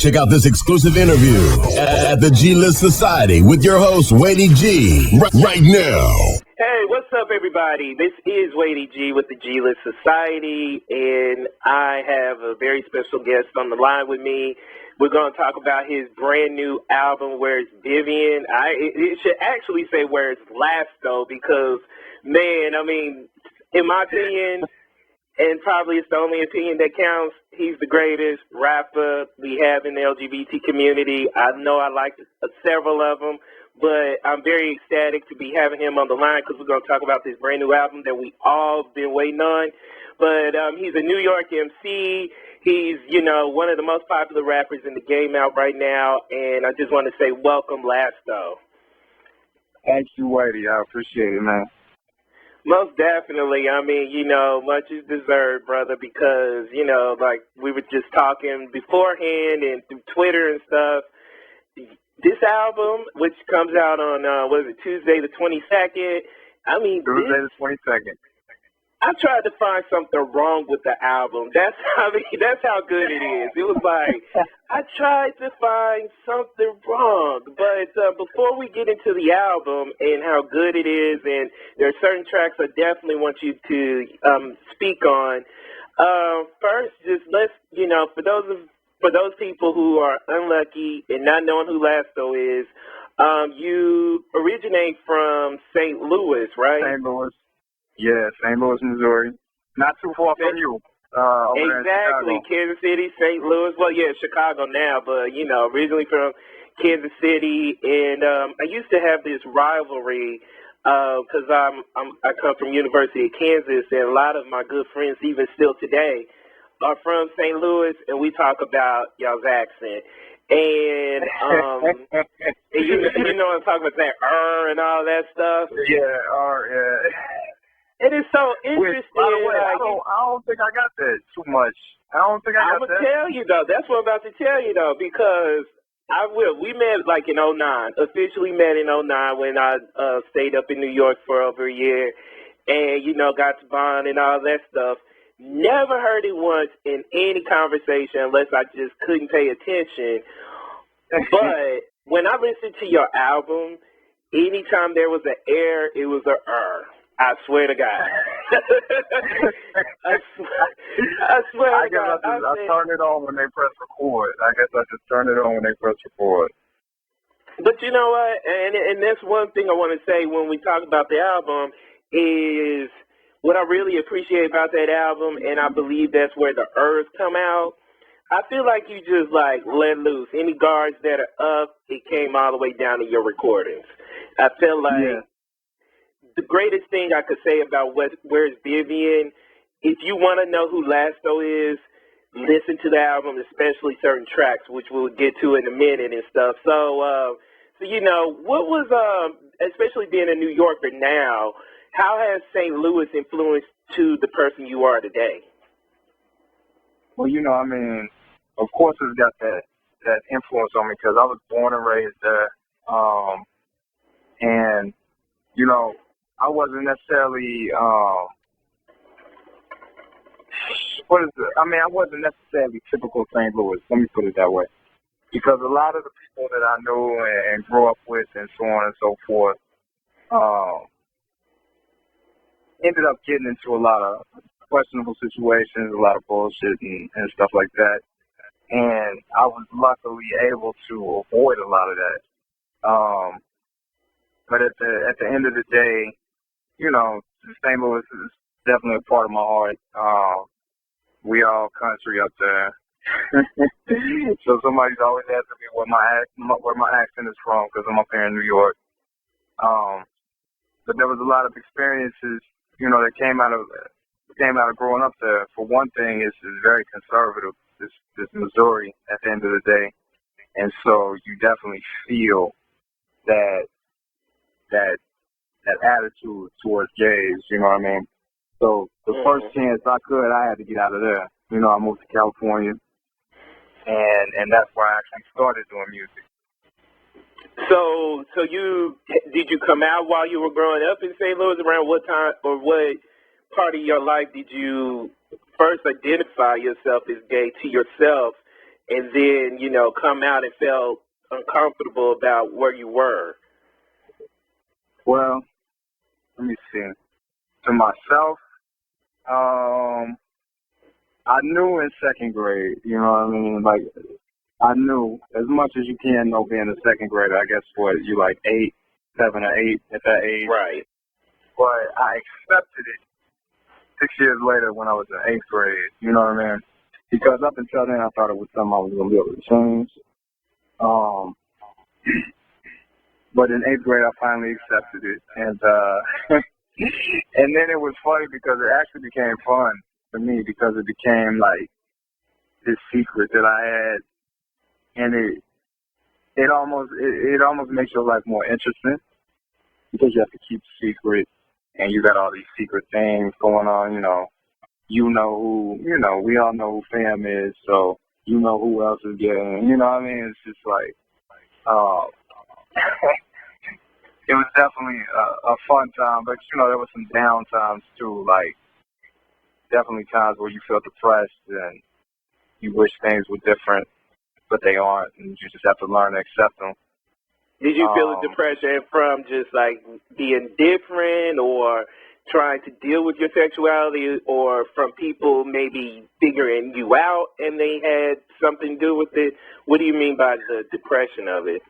Check out this exclusive interview at the G-List Society with your host, Wadey G, right now. Hey, what's up, everybody? This is Wadey G with the G-List Society, and I have a very special guest on the line with me. We're going to talk about his brand new album, Where's Vivian? It should actually say Where's LastO, because, man, I mean, in my opinion, and probably it's the only opinion that counts, he's the greatest rapper we have in the LGBT community. I know I like several of them, but I'm very ecstatic to be having him on the line because we're going to talk about this brand new album that we all been waiting on. But he's a New York MC. He's, one of the most popular rappers in the game out right now, and I just want to say welcome, LastO. Thank you, Wadey. I appreciate it, man. Most definitely. I mean, much is deserved, brother, because, like we were just talking beforehand and through Twitter and stuff. This album, which comes out on, Tuesday the 22nd? I mean, Tuesday the 22nd. I tried to find something wrong with the album. That's how good it is. It was like, I tried to find something wrong. But before we get into the album and how good it is, and there are certain tracks I definitely want you to speak on, first, just let's, for those people who are unlucky and not knowing who LastO is, you originate from St. Louis, right? St. Louis. Yeah, St. Louis, Missouri. Not too far from you. Exactly. Kansas City, St. Louis. Well, yeah, Chicago now, but, originally from Kansas City. And I used to have this rivalry because I come from University of Kansas, and a lot of my good friends, even still today, are from St. Louis, and we talk about y'all's accent. And, and I'm talking about that and all that stuff. Yeah, yeah. It is so interesting. By the way, I don't think I got that too much. I don't think I got that. I'm going to tell you, though. That's what I'm about to tell you, though, because we met, like, in 2009. Officially met in 2009 when I stayed up in New York for over a year and, got to bond and all that stuff. Never heard it once in any conversation unless I just couldn't pay attention. But when I listened to your album, anytime there was an air, it was a I swear to God. I swear to God. I turn it on when they press record. I guess I just turn it on when they press record. But you know what? And that's one thing I want to say when we talk about the album is what I really appreciate about that album, and I believe that's where the Earth come out. I feel like you just, like, let loose. Any guards that are up, it came all the way down to your recordings. I feel like the greatest thing I could say about Where's Vivian, if you want to know who LastO is, listen to the album, especially certain tracks, which we'll get to in a minute and stuff. So what was, especially being a New Yorker now, how has St. Louis influenced to the person you are today? Well, of course it's got that influence on me because I was born and raised there. And, I wasn't necessarily, I wasn't necessarily typical St. Louis. Let me put it that way. Because a lot of the people that I knew and grew up with and so on and so forth, ended up getting into a lot of questionable situations, a lot of bullshit and stuff like that. And I was luckily able to avoid a lot of that. But at the end of the day, St. Louis is definitely a part of my heart. We all country up there. So somebody's always asking me where my accent is from because I'm up here in New York. But there was a lot of experiences, that came out of growing up there. For one thing, it's very conservative. This Missouri at the end of the day, and so you definitely feel that attitude towards gays. You know what I mean? So the first chance I could, I had to get out of there. I moved to California, and that's where I actually started doing music. So did you come out while you were growing up in St. Louis? Around what time or what part of your life did you first identify yourself as gay to yourself, and then, come out and felt uncomfortable about where you were? Well, let me see. To myself, I knew in second grade, you know what I mean? Like, I knew as much as you can know being a second grader. I guess you like 7 or 8 at that age. Right. But I accepted it 6 years later when I was in 8th grade, you know what I mean? Because up until then, I thought it was something I was going to be able to change. But in 8th grade, I finally accepted it. And and then it was funny because it actually became fun for me because it became like this secret that I had. And it almost makes your life more interesting because you have to keep secret and you got all these secret things going on, we all know who fam is, so you know who else is getting, you know what I mean? It's just like, it was definitely a fun time, but there was some down times too, like definitely times where you feel depressed and you wish things were different, but they aren't, and you just have to learn to accept them. Did you feel the depression from just like being different or trying to deal with your sexuality, or from people maybe figuring you out and they had something to do with it? What do you mean by the depression of it?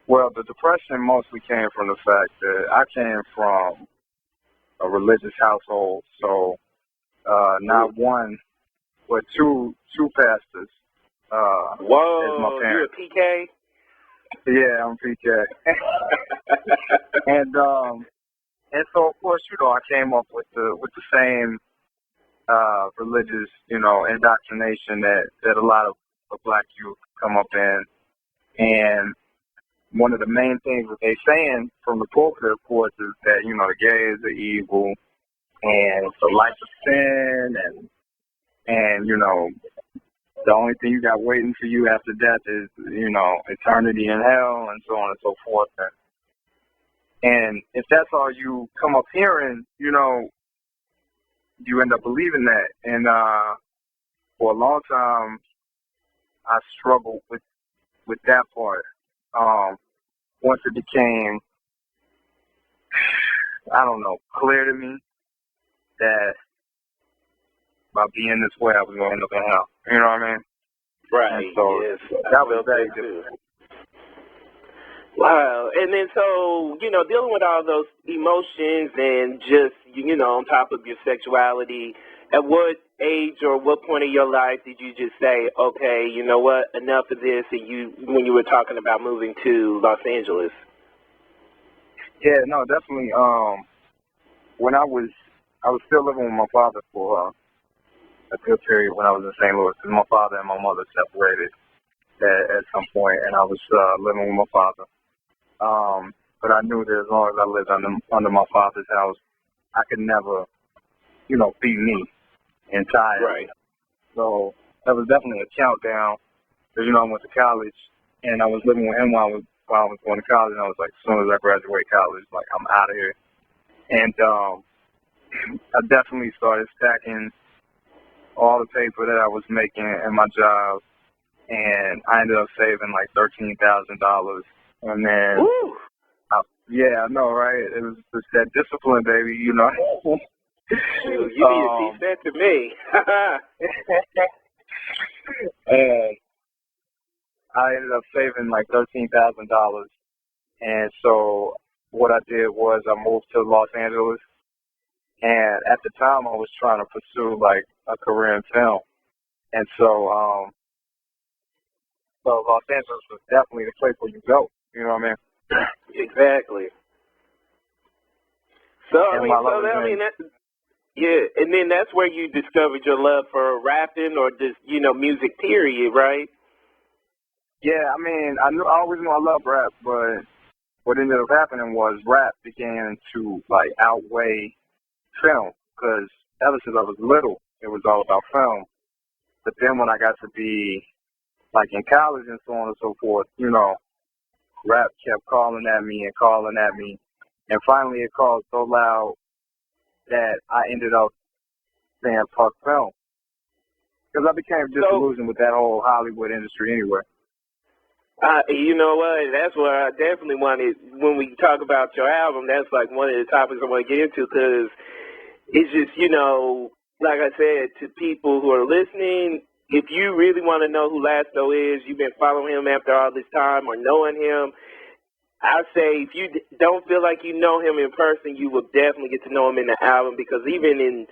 Well, the depression mostly came from the fact that I came from a religious household, so not one, but two pastors. Whoa, as my parents. You a PK? Yeah, I'm PK. And so of course, I came up with the same religious, indoctrination that a lot of black youth come up in. And one of the main things that they saying from the pulpit, of course, is that, the gays are evil and it's the life of sin and the only thing you got waiting for you after death is, eternity in hell and so on and so forth. And if that's all you come up hearing, you end up believing that. And for a long time, I struggled with that part. Once it became, clear to me that by being this way, I was going to end up in hell. You know what I mean? Right. And so yes. that was very difficult. Wow. And then so, dealing with all those emotions and just, on top of your sexuality, at what age or what point of your life did you just say, okay, you know what, enough of this, and when you were talking about moving to Los Angeles? Yeah, no, definitely. When I was still living with my father for a good period when I was in St. Louis, because my father and my mother separated at some point, and I was living with my father. But I knew that as long as I lived under my father's house, I could never, be me entirely. Right. So that was definitely a countdown. Because, I went to college, and I was living with him while I was going to college, and I was like, as soon as I graduate college, like, I'm out of here. And I definitely started stacking all the paper that I was making in my job, and I ended up saving like $13,000. And then, I know, right? It was just that discipline, baby, Shoot, you need to teach that to me. And I ended up saving like $13,000. And so what I did was I moved to Los Angeles. And at the time, I was trying to pursue like a career in film. And so Los Angeles was definitely the place where you go. You know what I mean? Exactly. So, and then that's where you discovered your love for rapping or just, music period, right? Yeah, I always knew I loved rap, but what ended up happening was rap began to, like, outweigh film, because ever since I was little, it was all about film. But then when I got to be, like, in college and so on and so forth, rap kept calling at me, and finally it called so loud that I ended up saying fuck film. because I became disillusioned with that whole Hollywood industry anyway. You know what? That's what I definitely wanted. When we talk about your album, that's like one of the topics I want to get into, because it's just, you know, like I said, to people who are listening, if you really want to know who LastO is, you've been following him after all this time or knowing him, I say if you don't feel like you know him in person, you will definitely get to know him in the album, because even in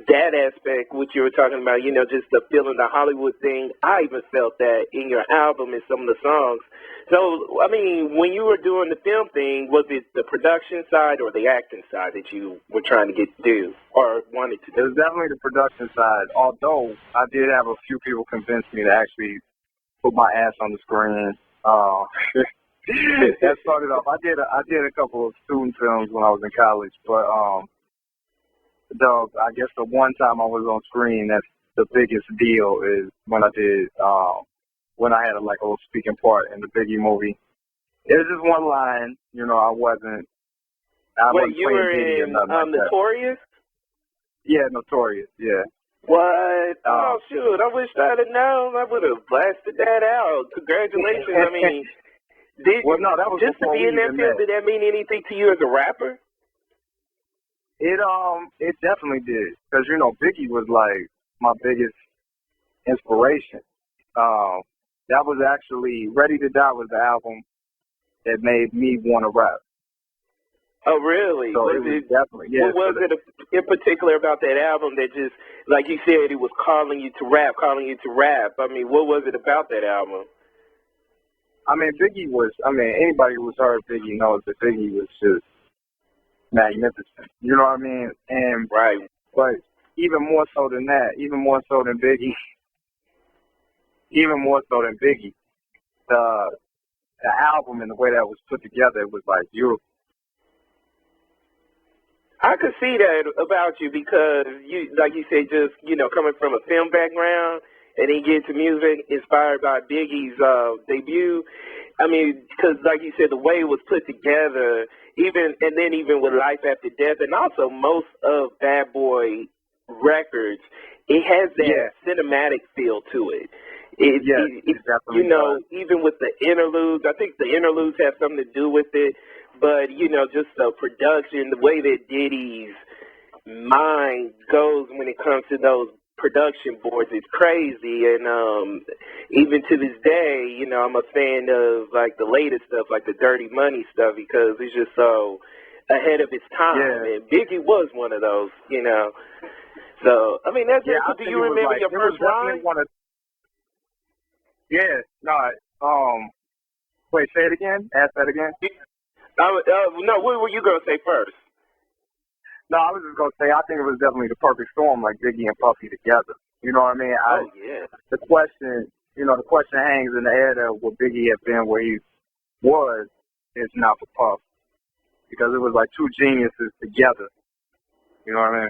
that aspect, what you were talking about, you know, just the feeling, the Hollywood thing, I even felt that in your album and some of the songs. So, I mean, when you were doing the film thing, was it the production side or the acting side that you were trying to get to do or wanted to do? It was definitely the production side, although I did have a few people convince me to actually put my ass on the screen. That started off. I did a couple of student films when I was in college, but I guess the one time I was on screen, that's the biggest deal, is when I did when I had a little speaking part in the Biggie movie. It was just one line, you know. I wasn't you playing were Biggie or in nothing like that. Notorious? Yeah, Notorious. Yeah. What? Oh shoot! I wish I'd have known. I would have blasted that out. Congratulations! I mean. Well, no, that was just to before be we in that even film, met. did that mean anything to you as a rapper? It definitely did, because you know Biggie was like my biggest inspiration. That was actually Ready to Die was the album that made me want to rap. Oh, really? So it was definitely, yeah. What was it in particular about that album that just, like you said, it was calling you to rap? I mean, what was it about that album? I mean, anybody who's heard Biggie knows that Biggie was just magnificent. You know what I mean? And right. But even more so than that, even more so than Biggie, the album and the way that was put together, it was like beautiful. I could see that about you, because you, like you said, just, you know, coming from a film background and then get to music inspired by Biggie's debut. I mean, because like you said, the way it was put together, even with Life After Death, and also most of Bad Boy records, it has that cinematic feel to it. It definitely, you know, does. Even with the interludes, I think the interludes have something to do with it. But, you know, just the production, the way that Diddy's mind goes when it comes to those production boards is crazy. And even to this day, you know, I'm a fan of, like, the latest stuff, like the Dirty Money stuff, because it's just so ahead of its time. Yeah. And Biggie was one of those, you know. So, I mean, that's do you remember your first line? Wait, say it again? Ask that again? No, what were you going to say first? No, I was just going to say, I think it was definitely the perfect storm, like Biggie and Puffy together. You know what I mean? The question hangs in the air that would Biggie have been where he was if not for Puff. Because it was like two geniuses together. You know what I mean?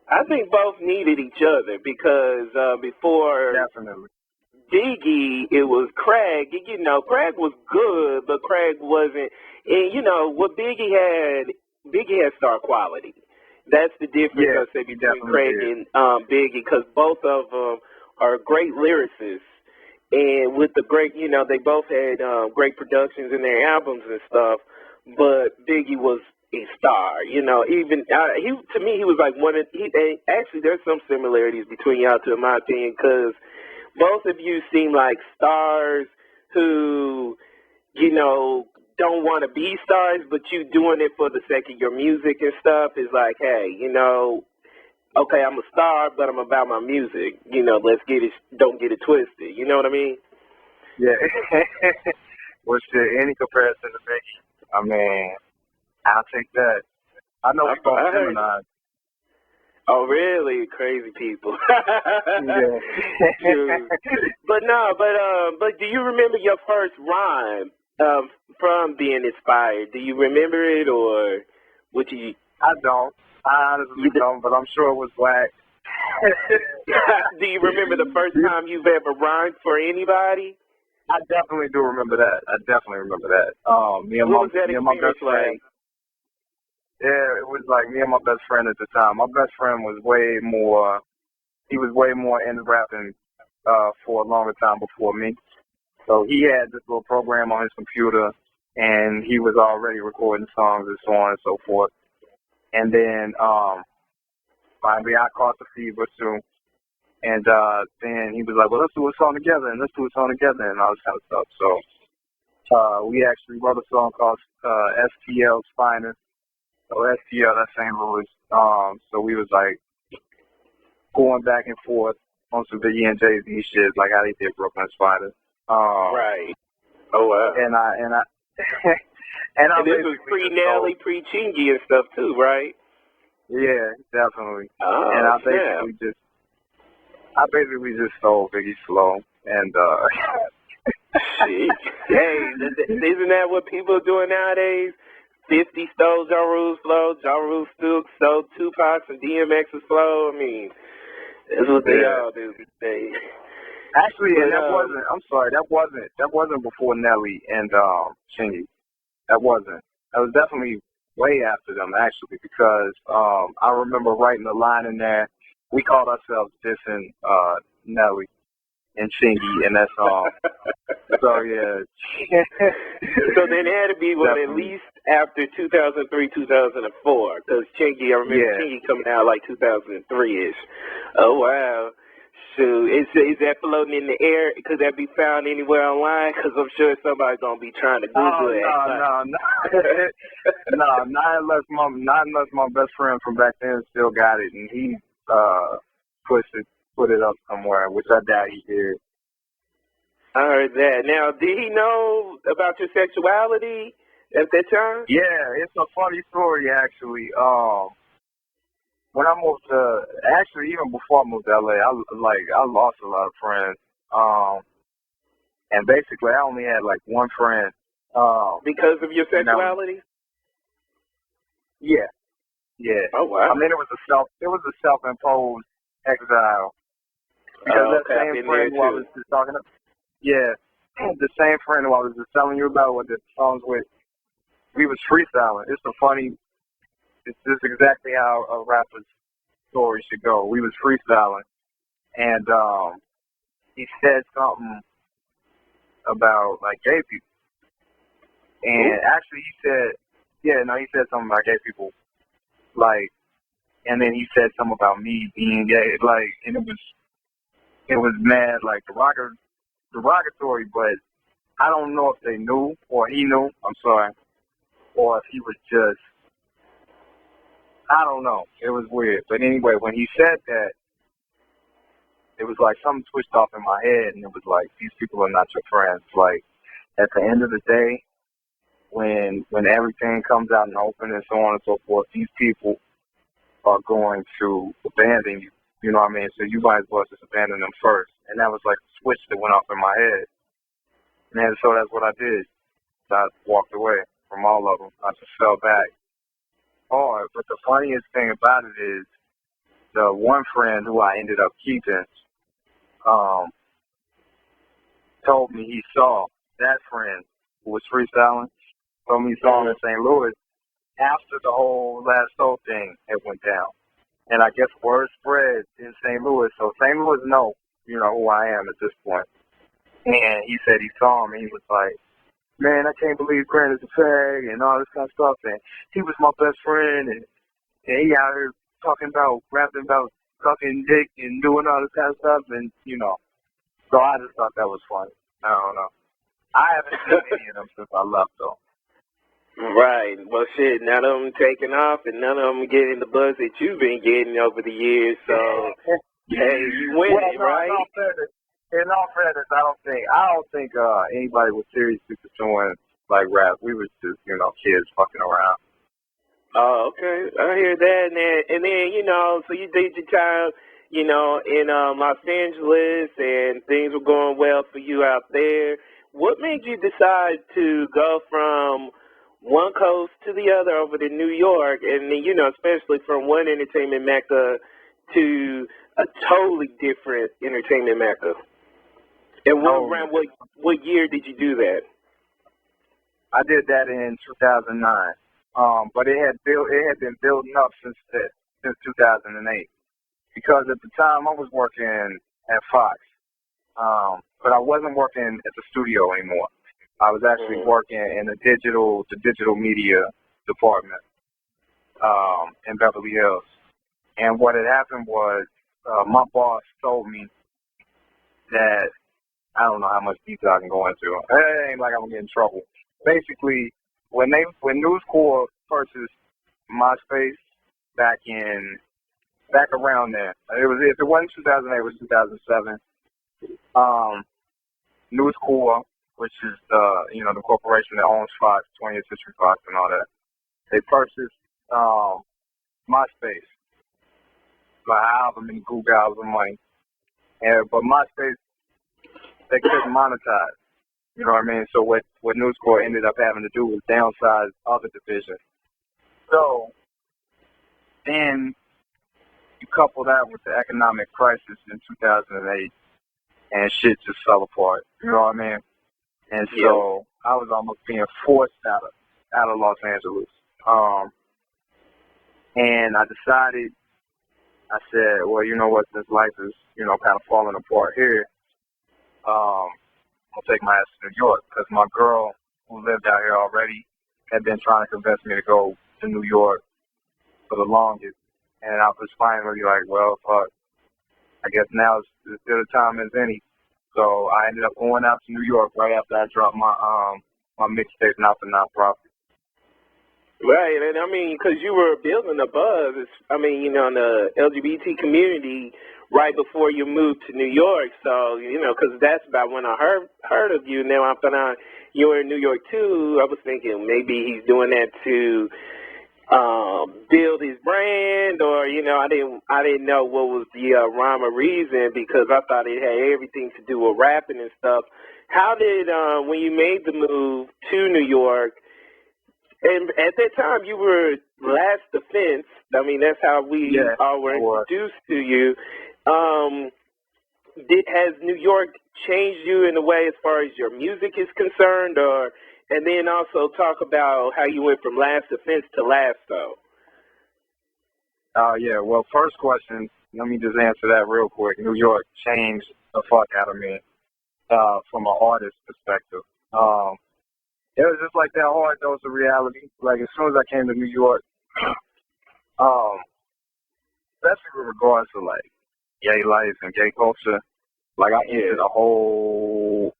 I think both needed each other, because before definitely Biggie, it was Craig. You know, Craig was good, but Craig wasn't. And, you know, what Biggie had star quality. That's the difference, I say, between Craig and Biggie, because both of them are great lyricists. And with the great, you know, they both had great productions in their albums and stuff, but Biggie was a star. You know, even, to me, he was like actually, there's some similarities between y'all two, in my opinion, because both of you seem like stars who, you know, don't want to be stars, but you doing it for the sake of your music and stuff is like, hey, you know, okay, I'm a star, but I'm about my music. You know, don't get it twisted. You know what I mean? Yeah. Well, shit, any comparison to Biggie, I mean, I'll take that. I know we both Gemini. Oh, really? Crazy people. Yeah. But do you remember your first rhyme from being inspired? Do you remember it, or would you? I don't. I honestly don't, but I'm sure it was whack. Do you remember the first time you've ever rhymed for anybody? I definitely do remember that. Me and my best friend. Yeah, it was like me and my best friend at the time. My best friend was way more he was way more into rapping for a longer time before me. So he had this little program on his computer, and he was already recording songs and so on and so forth. And then finally I caught the fever too. And then he was like, well, let's do a song together, and let's do a song together, and all this kind of stuff. So we actually wrote a song called STL's Finest. So STL, that's St. Louis. So we was like going back and forth on some Vivian and Jay-Z shit, like how they did Brooklyn Spiders. Right. Oh, wow. And I and this was pre-Nelly, pre-Chingy and stuff too, right? Yeah, definitely. Oh, and I snap. basically just stole Biggie Slow, and shit. Hey, isn't that what people are doing nowadays? 50 stole Ja Rule's flow, Ja Rule stole Tupac's and DMX's flow. I mean, that's what they all do these days. Actually, and that wasn't before Nelly and Chingy. That wasn't. That was definitely way after them, actually, because I remember writing a line in there. We called ourselves dissing Nelly and Chingy in that song. So, yeah. So then it had to be at least after 2003, 2004, because Chingy, I remember Chingy coming out like 2003-ish. Oh, wow. Shoot, is that floating in the air? Could that be found anywhere online? Because I'm sure somebody's going to be trying to Google it. No, not unless my best friend from back then still got it, and he put it up somewhere, which I doubt he did. I heard that. Now, did he know about your sexuality at that time? Yeah, it's a funny story, actually. When I moved to, actually, even before I moved to LA, I lost a lot of friends. And basically, I only had like one friend. Because of your sexuality? Yeah. Oh, wow. I mean, it was a self-imposed exile. Because that same friend who I was just talking about, the same friend who I was just telling you about what the songs with, we was freestyling. It's just exactly how a rapper's story should go. We was freestyling, and he said something about like gay people, and actually he said something about gay people, like, and then he said something about me being gay, like, and it was mad, like, derogatory, but I don't know if they knew or he knew. I'm sorry, or if he was just. I don't know. It was weird. But anyway, when he said that, it was like something switched off in my head, and it was like, these people are not your friends. Like, at the end of the day, when everything comes out in the open and so on and so forth, these people are going to abandon you. You know what I mean? So you might as well just abandon them first. And that was like a switch that went off in my head. And so that's what I did. So I walked away from all of them. I just fell back hard. But the funniest thing about it is the one friend who I ended up keeping told me he saw that friend who was freestyling, told me he saw him in St. Louis after the whole LastO thing had went down. And I guess word spread in St. Louis. So St. Louis know, who I am at this point. And he said he saw him and he was like, man, I can't believe Grant is a fag and all this kind of stuff. And he was my best friend and he out here rapping about sucking dick and doing all this kind of stuff. And, so I just thought that was funny. I don't know. I haven't seen any of them since I left, though. Right. Well, shit, none of them taking off and none of them getting the buzz that you've been getting over the years. So, hey, you winning, right? In all fairness, I don't think anybody was seriously pursuing like rap. We was just, kids fucking around. Oh, okay. I hear that. And then, so you did your time, in Los Angeles and things were going well for you out there. What made you decide to go from one coast to the other over to New York, and then, especially from one entertainment mecca to a totally different entertainment mecca? And what year did you do that? I did that in 2009. But it had been building up since 2008. because at the time I was working at Fox, but I wasn't working at the studio anymore. I was actually working in the digital media department in Beverly Hills. And what had happened was my boss told me that, I don't know how much detail I can go into. It ain't like I'm gonna get in trouble. Basically, when News Corp purchased MySpace back around there, if it wasn't 2008, it was 2007. News Corp, which is the corporation that owns Fox, 20th Century Fox, and all that, they purchased MySpace for however many Google hours of money. But MySpace, they couldn't monetize. You know what I mean? So what News Corp ended up having to do was downsize other divisions. So then you couple that with the economic crisis in 2008, and shit just fell apart. You know what I mean? And so I was almost being forced out of Los Angeles. And I decided, I said, well, you know what, since life is, kind of falling apart here, I'll take my ass to New York, because my girl who lived out here already had been trying to convince me to go to New York for the longest. And I was finally like, well, fuck, I guess now is as good a time as any. So I ended up going out to New York right after I dropped my mixtape, Not for Nonprofit. Right, and I mean, because you were building a buzz, in the LGBT community right before you moved to New York. So, because that's about when I heard of you. Now I found out you were in New York too. I was thinking maybe he's doing that to build his brand, or I didn't know what was the rhyme or reason, because I thought it had everything to do with rapping and stuff. How did when you made the move to New York? And at that time, you were Last Defense. I mean, that's how we all were introduced to you. Has New York changed you in a way as far as your music is concerned, or? And then also talk about how you went from Last Defense to LastO. Yeah. Well, first question, let me just answer that real quick. New York changed the fuck out of me from an artist perspective. It was just like that hard dose of reality. Like, as soon as I came to New York, especially with regards to, like, gay life and gay culture, like, I entered a whole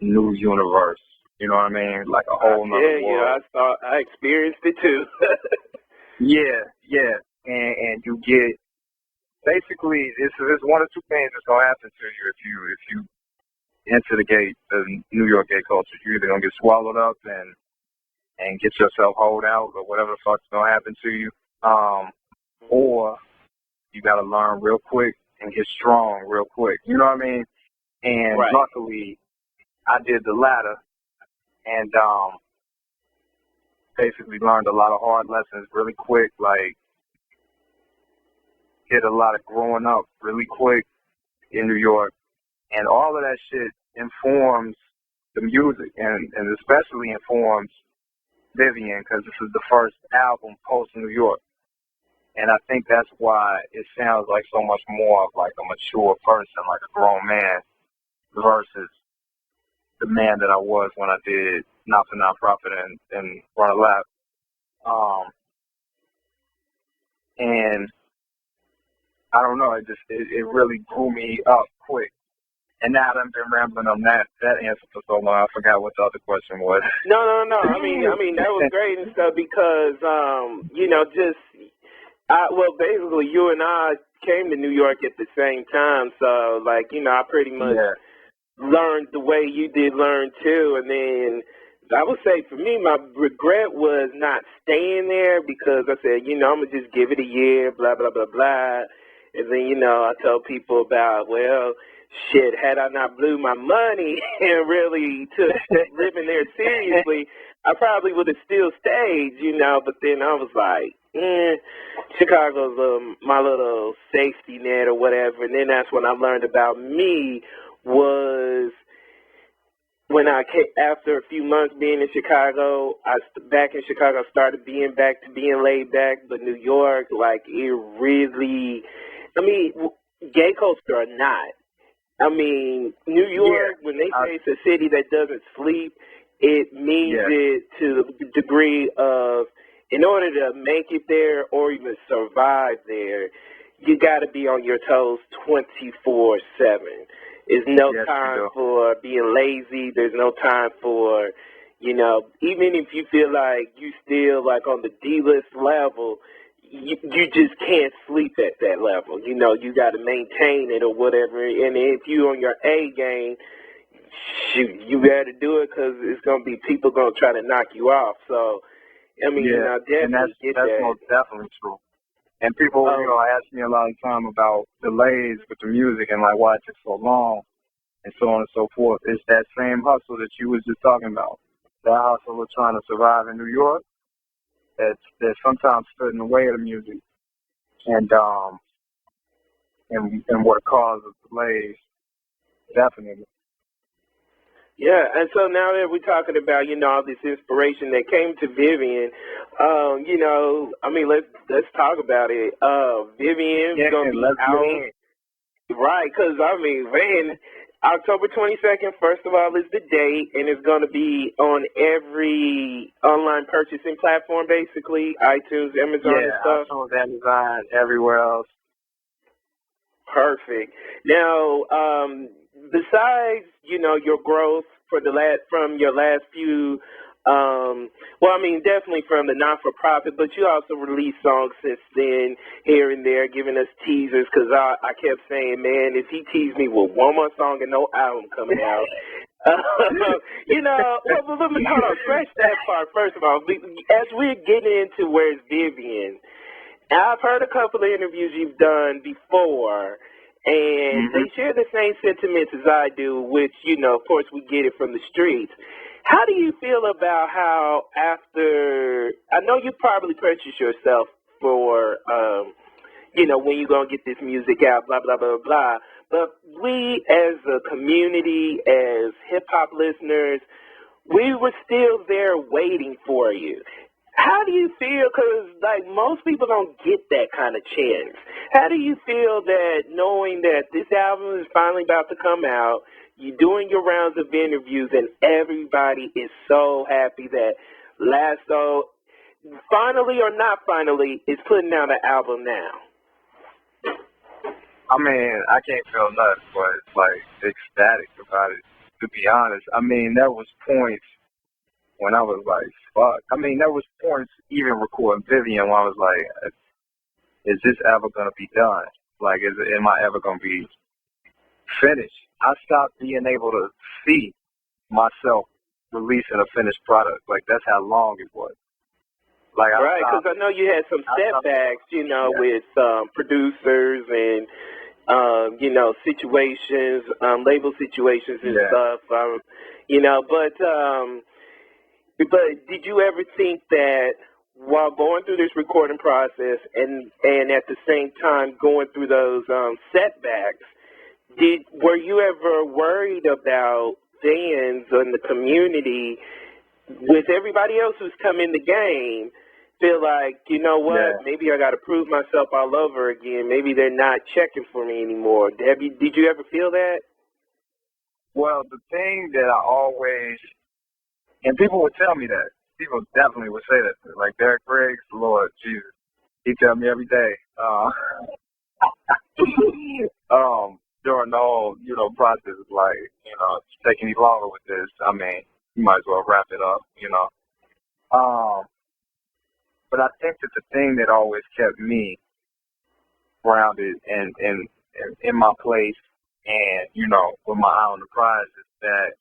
new universe. You know what I mean? Like a whole nother world. Yeah, I experienced it too. Yeah. And you get, basically, it's one of two things that's gonna happen to you if you enter the New York gay culture. You're either gonna get swallowed up and get yourself holed out, or whatever the fuck's gonna happen to you, or you gotta learn real quick and get strong real quick. You know what I mean? And luckily, I did the latter, and basically learned a lot of hard lessons really quick. Like, did a lot of growing up really quick in New York. And all of that shit informs the music, and especially informs Vivian, because this is the first album post New York. And I think that's why it sounds like so much more of like a mature person, like a grown man, versus the man that I was when I did Not for Nonprofit and Run a Lap. And I don't know, it really grew me up quick. And now that I've been rambling on that answer for so long, I forgot what the other question was. No. I mean that was great and stuff, because basically you and I came to New York at the same time, so like, I pretty much learned the way you did learn too. And then I would say for me, my regret was not staying there, because I said, I'm gonna just give it a year, blah blah blah blah. And then I told people about, well, shit, had I not blew my money and really took living there seriously, I probably would have still stayed, But then I was like, Chicago's my little safety net or whatever. And then that's when I learned about me, was when I came, after a few months being in Chicago, back in Chicago, I started being back to being laid back. But New York, like, it really I mean, gay culture or not, I mean, New York, when they say it's a city that doesn't sleep, it means it to the degree of, in order to make it there or even survive there, you got to be on your toes 24/7. There's no time for being lazy. There's no time for, you know, even if you feel like you still like on the D-list level, you just can't sleep at that level. You know, you got to maintain it or whatever. And if you on your A game, shoot, you better do it because it's going to be people going to try to knock you off. So, I mean, I definitely get that. That's most definitely true. And people, you know, ask me a lot of time about delays with the music and, like, why it took so long and so on and so forth. It's that same hustle that you was just talking about. That hustle of trying to survive in New York that's sometimes stood in the way of the music. And what causes delays, definitely. Yeah, and so now that we're talking about, you know, all this inspiration that came to Vivian, you know, I mean, let's talk about it. Vivian's going to be out. Right, because, I mean, man, October 22nd, first of all, is the date, and it's going to be on every online purchasing platform, basically, iTunes, Amazon, and stuff. iTunes, Amazon, everywhere else. Perfect. Now, besides, you know, your growth from your last few, well, I mean, definitely from the not-for-profit, but you also released songs since then, here and there, giving us teasers, because I kept saying, man, if he teased me with one more song and no album coming out, you know, well, hold on, scratch that part, first of all. As we're getting into Where's Vivian, I've heard a couple of interviews you've done before, and they share the same sentiments as I do, which, you know, of course, we get it from the streets. How do you feel about how after, I know you probably purchased yourself for, you know, when you're going to get this music out, blah, blah, blah, blah, but we as a community, as hip-hop listeners, we were still there waiting for you. How do you feel, because, like, most people don't get that kind of chance. How do you feel that knowing that this album is finally about to come out, you're doing your rounds of interviews, and everybody is so happy that LastO, finally or not finally, is putting out an album now? I mean, I can't feel nothing but, like, ecstatic about it, to be honest. I mean, there was points when I was like, fuck. I mean, there was points even recording Vivian when I was like, is this ever going to be done? Like, am I ever going to be finished? I stopped being able to see myself releasing a finished product. Like, that's how long it was. Like, right, because I know you had some setbacks, you know, with producers and, you know, situations, label situations and stuff, you know, but did you ever think that while going through this recording process and at the same time going through those setbacks, were you ever worried about fans in the community with everybody else who's come in the game feel like, you know what, maybe I got to prove myself all over again. Maybe they're not checking for me anymore. Did you ever feel that? Well, the thing that I always, and people would tell me that. People definitely would say that. Like Derrick, Briggs, Lord Jesus. He tell me every day. During the whole, you know, process, like, you know, it's taking any longer with this. I mean, you might as well wrap it up, you know. But I think that the thing that always kept me grounded and in my place and, you know, with my eye on the prize is that,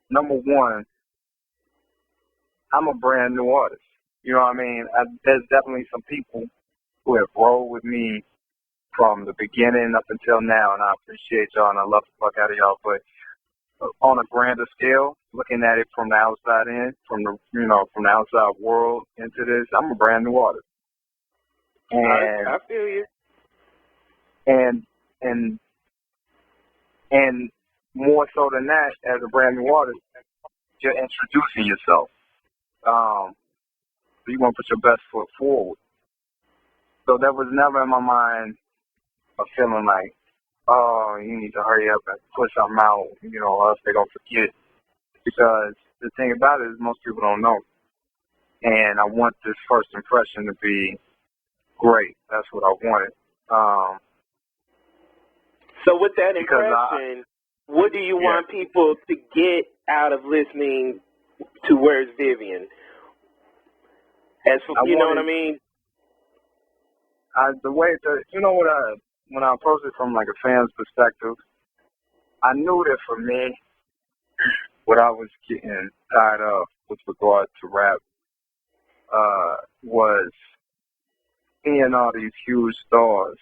number one, I'm a brand new artist. You know what I mean? There's definitely some people who have rolled with me from the beginning up until now, and I appreciate y'all and I love the fuck out of y'all. But on a grander scale, looking at it from the outside in, from the outside world into this, I'm a brand new artist. And I feel you. And more so than that, as a brand new artist, you're introducing yourself. So you want to put your best foot forward. So there was never in my mind a feeling like, oh, you need to hurry up and put something out, or else they're going to forget. Because the thing about it is most people don't know. And I want this first impression to be great. That's what I wanted. So with that impression, what do you want people to get out of listening to Where's Vivian? What I mean? When I approached it from like a fan's perspective, I knew that for me, what I was getting tired of with regard to rap was seeing all these huge stars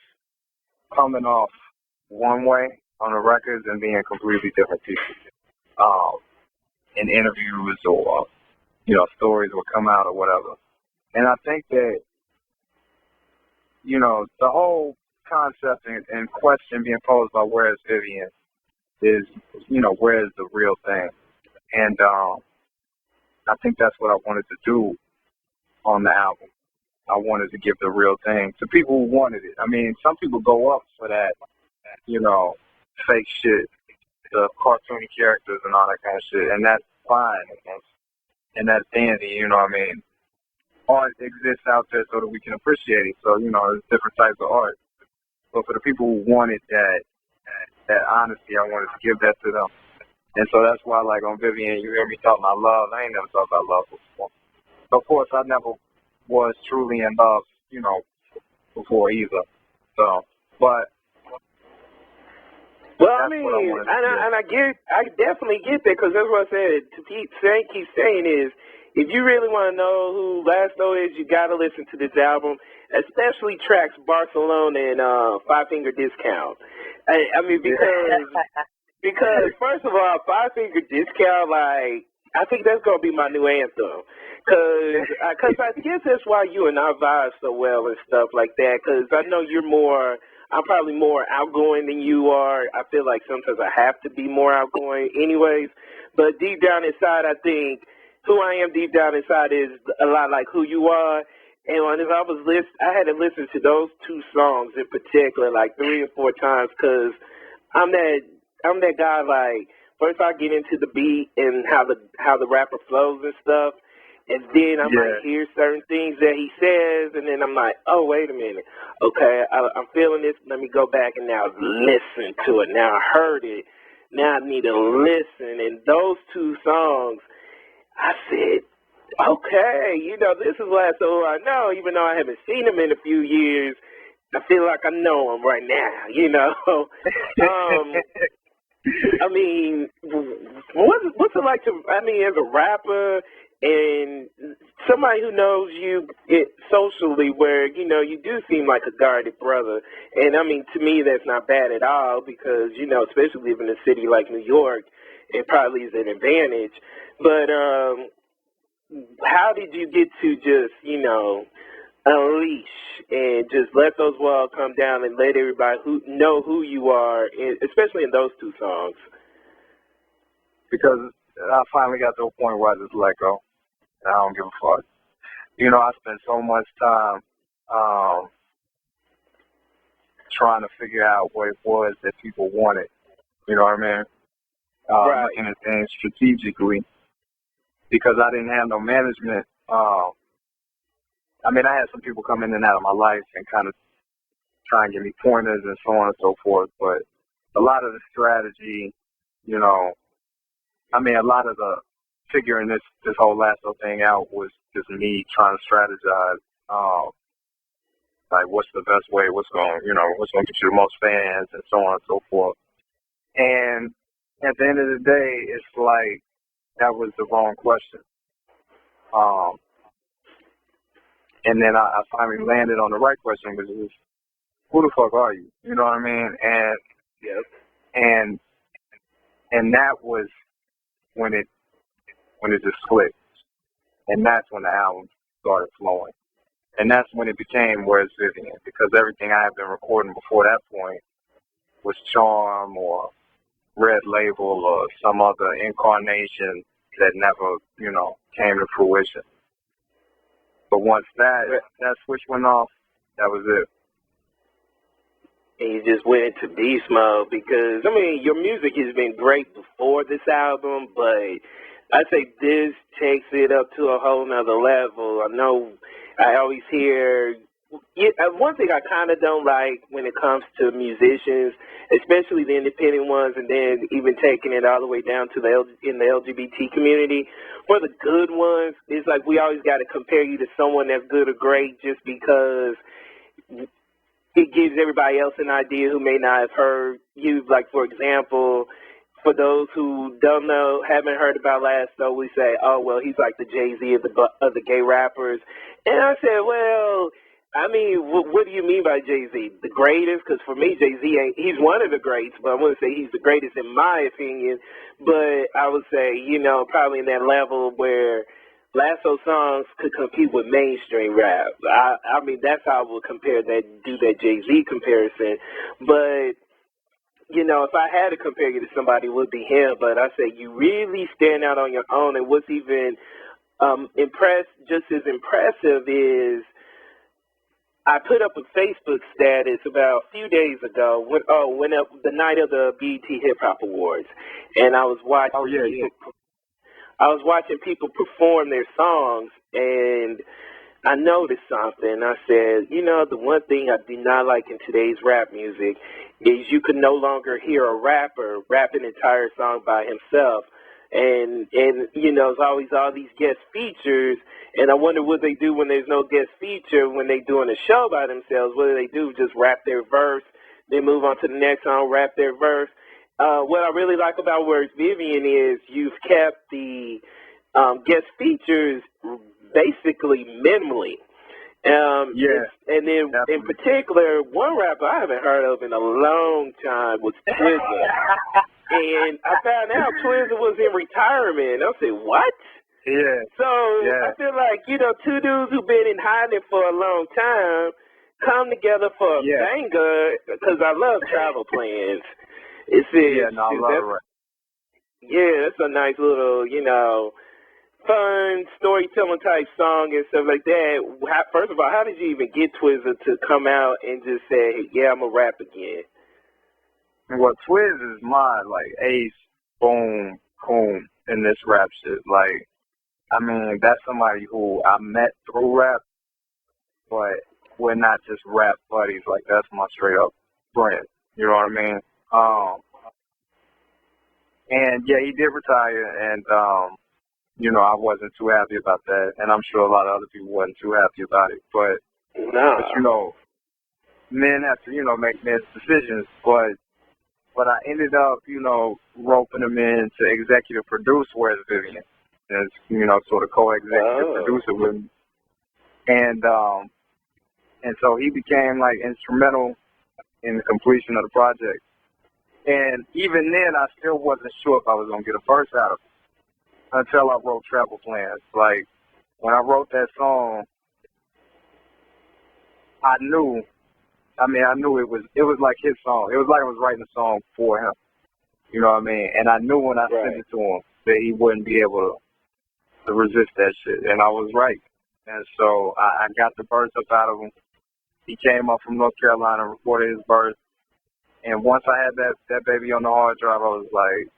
coming off one way on the records and being completely different people. In interviews or, stories will come out or whatever. And I think that, the whole concept and question being posed by Where's Vivian is, where's the real thing? And I think that's what I wanted to do on the album. I wanted to give the real thing to people who wanted it. I mean, some people go up for that, fake shit, the cartoony characters and all that kind of shit, and that's fine, and that's dandy, you know what I mean? Art exists out there so that we can appreciate it, so, there's different types of art. But for the people who wanted that honesty, I wanted to give that to them. And so that's why, like, on Vivian, you hear me talking about love. I ain't never talked about love before. Of course, I never was truly in love, before either. So, but... Well, I mean, I definitely get that, because that's what I said. To keep saying is, if you really want to know who LastO is, you got to listen to this album, especially tracks Barcelon and Five Finger Discount. I mean, because first of all, Five Finger Discount, like, I think that's gonna be my new anthem. Cause I guess that's why you and I vibe so well and stuff like that. Cause I know I'm probably more outgoing than you are. I feel like sometimes I have to be more outgoing anyways. But deep down inside, I think who I am deep down inside is a lot like who you are. And when I had to listen to those two songs in particular like 3 or 4 times, cause I'm that guy. Like, first I get into the beat and how the rapper flows and stuff. And then I might hear certain things that he says, and then I'm like, oh, wait a minute. Okay, I'm feeling this. Let me go back and now listen to it. Now I heard it. Now I need to listen. And those two songs, I said, okay, this is LastO I know, even though I haven't seen him in a few years. I feel like I know him right now, I mean, what's it like as a rapper and somebody who knows you socially where, you do seem like a guarded brother. And, I mean, to me, that's not bad at all because, especially living in a city like New York, it probably is an advantage. But how did you get to just, unleash and just let those walls come down and let everybody know who you are, especially in those two songs? Because I finally got to a point where I just let go. I don't give a fuck. I spent so much time trying to figure out what it was that people wanted. You know what I mean? Right. Looking at things strategically. Because I didn't have no management. I had some people come in and out of my life and kind of try and give me pointers and so on and so forth. But a lot of the strategy, a lot of the figuring this whole LastO thing out was just me trying to strategize, like what's the best way, what's going to get you the most fans and so on and so forth. And at the end of the day, it's like that was the wrong question. And then I finally landed on the right question, which is, who the fuck are you? You know what I mean? And that was when it just clicked. And that's when the album started flowing. And that's when it became Where's Vivian, because everything I had been recording before that point was Charm or Red Label or some other incarnation that never, came to fruition. But once that switch went off, That was it. And you just went into beast mode because, I mean, your music has been great before this album, but I say this takes it up to a whole nother level. I know I always hear, one thing I kind of don't like when it comes to musicians, especially the independent ones, and then even taking it all the way down to in the LGBT community, for the good ones, it's like we always got to compare you to someone that's good or great just because it gives everybody else an idea who may not have heard you. Like, for example, for those who don't know, haven't heard about LastO, we say, oh, well, he's like the Jay-Z of the gay rappers. And I said, well, I mean, what do you mean by Jay-Z? The greatest? Because for me, Jay-Z he's one of the greats, but I wouldn't say he's the greatest in my opinion. But I would say, you know, probably in that level where LastO songs could compete with mainstream rap. I mean, that's how I would compare that, do that Jay-Z comparison. But, you know, if I had to compare you to somebody, it would be him. But I say you really stand out on your own. And what's even just as impressive is I put up a Facebook status about a few days ago when the night of the BET Hip Hop Awards, and I was watching. Oh, yeah. I was watching people perform their songs, and I noticed something. I said, you know, the one thing I do not like in today's rap music is you can no longer hear a rapper rap an entire song by himself. And you know, there's always all these guest features, and I wonder what they do when there's no guest feature, when they doing a show by themselves. What do they do? Just rap their verse, then move on to the next song, rap their verse. What I really like about Words Vivian is you've kept the guest features basically minimally. And then definitely. In particular, one rapper I haven't heard of in a long time was Twizz. And I found out Twizz was in retirement. I said, what? Yeah. So I feel like, you know, two dudes who've been in hiding for a long time come together for a banger, because I love Travel Plans. I love it. Yeah, that's a nice little, you know, fun storytelling type song and stuff like that. First of all, how did you even get Twizz to come out and just say, yeah, I'm going to rap again? Well, Twizz is my, like, ace, boom, boom in this rap shit. Like, I mean, that's somebody who I met through rap, but we're not just rap buddies. Like, that's my straight up friend. You know what I mean? And yeah, he did retire, and you know, I wasn't too happy about that, and I'm sure a lot of other people wasn't too happy about it. But you know, men have to, you know, make their decisions. But I ended up, you know, roping him in to executive produce Where's Vivian, as, you know, sort of co-executive producer with me, and so he became like instrumental in the completion of the project. And even then, I still wasn't sure if I was going to get a verse out of it until I wrote Travel Plans. Like, when I wrote that song, I knew it was like his song. It was like I was writing a song for him. You know what I mean? And I knew when I sent it to him that he wouldn't be able to resist that shit. And I was right. And so I got the verse up out of him. He came up from North Carolina and recorded his verse. And once I had that baby on the hard drive, I was like,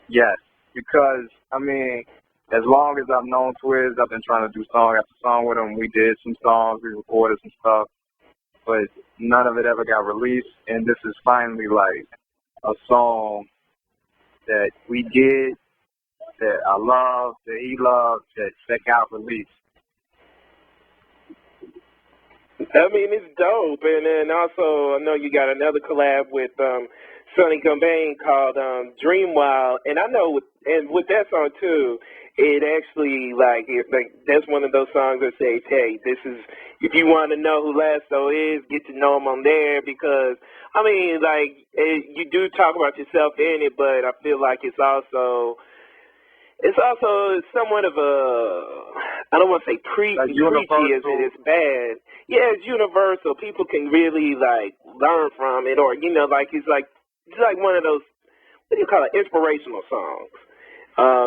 yes. Because, I mean, as long as I've known Twizz, I've been trying to do song after song with him. We did some songs, we recorded some stuff, but none of it ever got released. And this is finally like a song that we did, that I love, that he loved, that got released. I mean, it's dope. And then also, I know you got another collab with Sony Cobain called Dream Wild. And I know with that song, too, it actually, like that's one of those songs that says, hey, this is, if you want to know who LastO is, get to know him on there. Because, I mean, like, you do talk about yourself in it, but I feel like it's also somewhat of a, I don't want to say preachy as it is bad. Yeah, it's universal. People can really, like, learn from it, or, you know, like, it's like one of those, what do you call it, inspirational songs.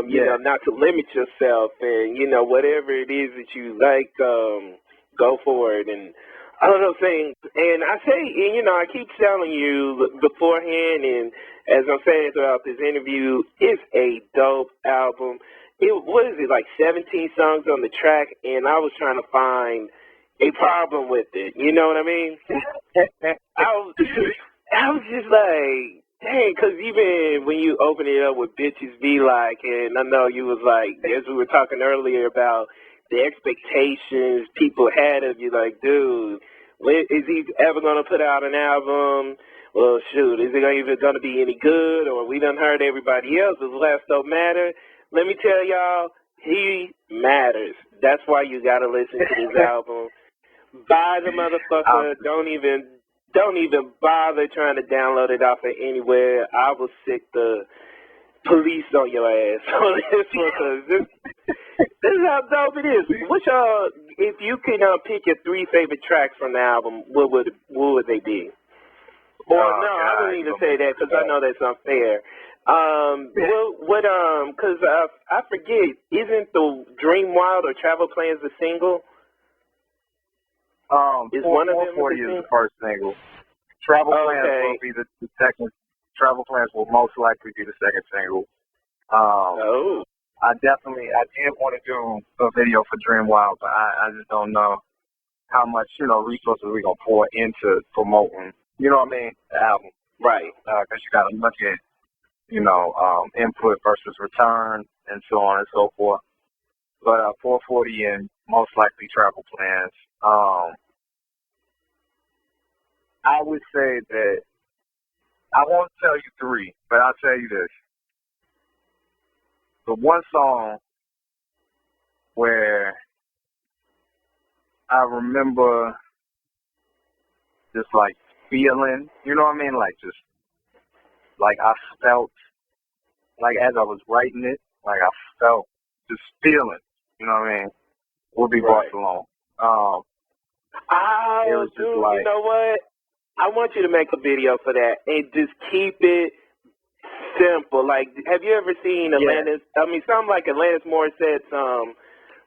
You know, not to limit yourself, and, you know, whatever it is that you like, go for it. And All those things. And I say, you know, I keep telling you beforehand, and as I'm saying throughout this interview, it's a dope album. What is it, like 17 songs on the track, and I was trying to find a problem with it. You know what I mean? I was just like, dang, because even when you open it up with Bitches Be Like, and I know you was like, as we were talking earlier about the expectations people had of you, like, dude, is he ever going to put out an album? Well, shoot, is it even going to be any good? Or we done heard everybody else. Does LastO matter? Let me tell y'all, he matters. That's why you got to listen to this album. Buy the motherfucker. Don't even bother trying to download it off of anywhere. I will sick the police on your ass on this one, because this is how dope it is. What y'all, if you could pick your 3 favorite tracks from the album, what would they be? Or no, I wouldn't even say that because I know that's unfair. Because I forget, isn't the Dream Wild or Travel Plans the single? Is one of them 440 is the first single. Travel Plans will be the second. Travel Plans will most likely be the second single. I did want to do a video for Dream Wild, but I just don't know how much, resources we're going to pour into promoting, you know what I mean, the album. Right. Because you got to look at, input versus return and so on and so forth. But 440 and most likely Travel Plans. I would say that I won't tell you 3, but I'll tell you this. The one song where I remember just like feeling, you know what I mean? Like just like I felt like as I was writing it, like I felt just feeling, you know what I mean? Would be Barcelon. It was just like, you know what? I want you to make a video for that and just keep it simple. Like, have you ever seen Alanis? I mean, something like Alanis Morissette's,